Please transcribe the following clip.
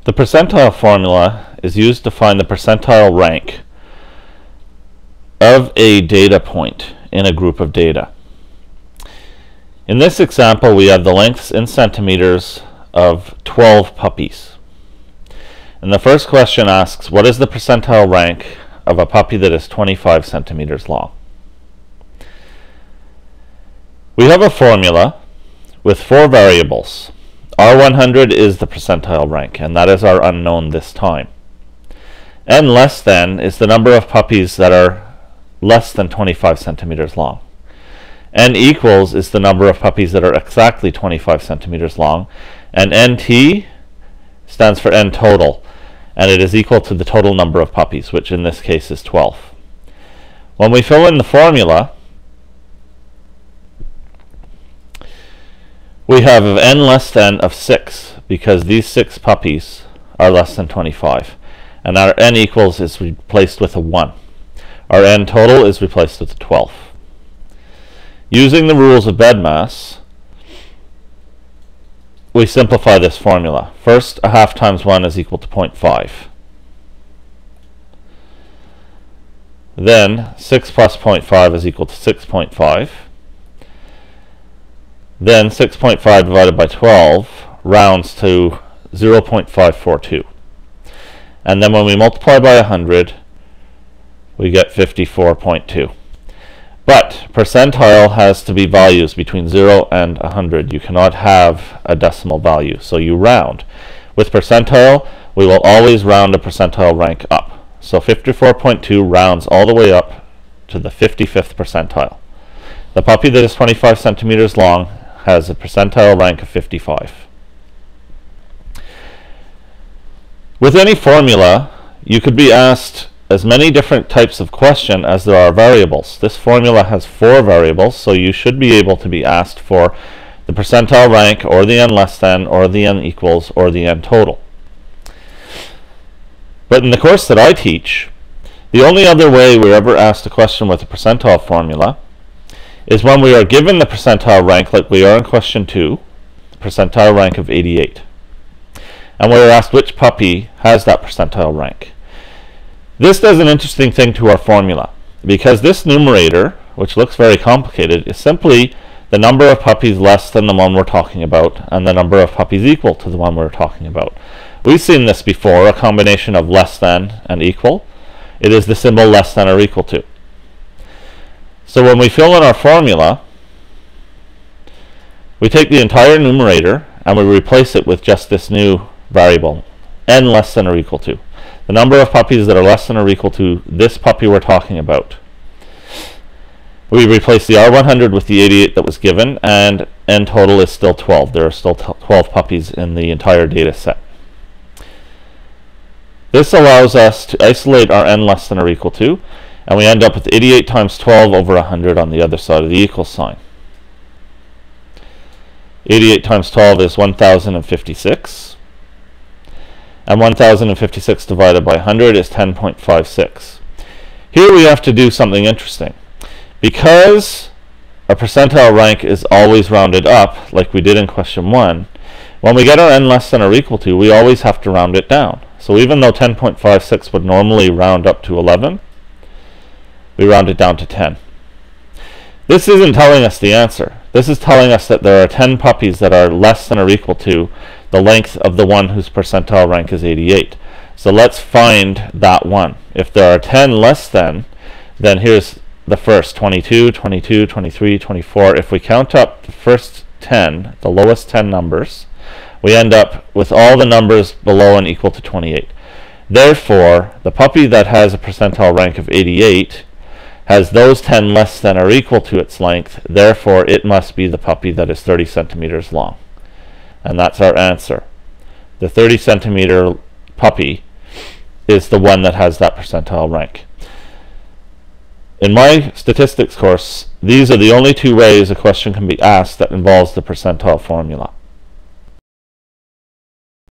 The percentile formula is used to find the percentile rank of a data point in a group of data. In this example, we have the lengths in centimeters of 12 puppies. And the first question asks, what is the percentile rank of a puppy that is 25 centimeters long? We have a formula with 4 variables. R100 is the percentile rank, and that is our unknown this time. N less than is the number of puppies that are less than 25 centimeters long. N equals is the number of puppies that are exactly 25 centimeters long, and NT stands for N total, and it is equal to the total number of puppies, which in this case is 12. When we fill in the formula, we have N less than of 6, because these 6 puppies are less than 25. And our N equals is replaced with a 1. Our N total is replaced with a 12. Using the rules of BEDMAS, we simplify this formula. First, a half times 1 is equal to 0.5. Then 6 plus 0.5 is equal to 6.5. Then 6.5 divided by 12 rounds to 0.542. And then when we multiply by 100, we get 54.2. But percentile has to be values between 0 and 100. You cannot have a decimal value, so you round. With percentile, we will always round a percentile rank up. So 54.2 rounds all the way up to the 55th percentile. The puppy that is 25 centimeters long has a percentile rank of 55. With any formula, you could be asked as many different types of question as there are variables. This formula has 4 variables, so you should be able to be asked for the percentile rank, or the N less than, or the N equals, or the N total. But in the course that I teach, the only other way we're ever asked a question with a percentile formula is when we are given the percentile rank, like we are in question 2, the percentile rank of 88. And we're asked which puppy has that percentile rank. This does an interesting thing to our formula, because this numerator, which looks very complicated, is simply the number of puppies less than the one we're talking about, and the number of puppies equal to the one we're talking about. We've seen this before, a combination of less than and equal. It is the symbol less than or equal to. So when we fill in our formula, we take the entire numerator and we replace it with just this new variable, N less than or equal to. The number of puppies that are less than or equal to this puppy we're talking about. We replace the R100 with the 88 that was given, and N total is still 12. There are still 12 puppies in the entire data set. This allows us to isolate our N less than or equal to, and we end up with 88 times 12 over 100 on the other side of the equal sign. 88 times 12 is 1056. And 1056 divided by 100 is 10.56. Here we have to do something interesting. Because a percentile rank is always rounded up, like we did in question 1, when we get our N less than or equal to, we always have to round it down. So even though 10.56 would normally round up to 11, we round it down to 10. This isn't telling us the answer. This is telling us that there are 10 puppies that are less than or equal to the length of the one whose percentile rank is 88. So let's find that one. If there are 10 less than, then here's the first, 22, 22, 23, 24. If we count up the first 10, the lowest 10 numbers, we end up with all the numbers below and equal to 28. Therefore, the puppy that has a percentile rank of 88 has those 10 less than or equal to its length. Therefore, it must be the puppy that is 30 centimeters long. And that's our answer. The 30 centimeter puppy is the one that has that percentile rank. In my statistics course, these are the only 2 ways a question can be asked that involves the percentile formula.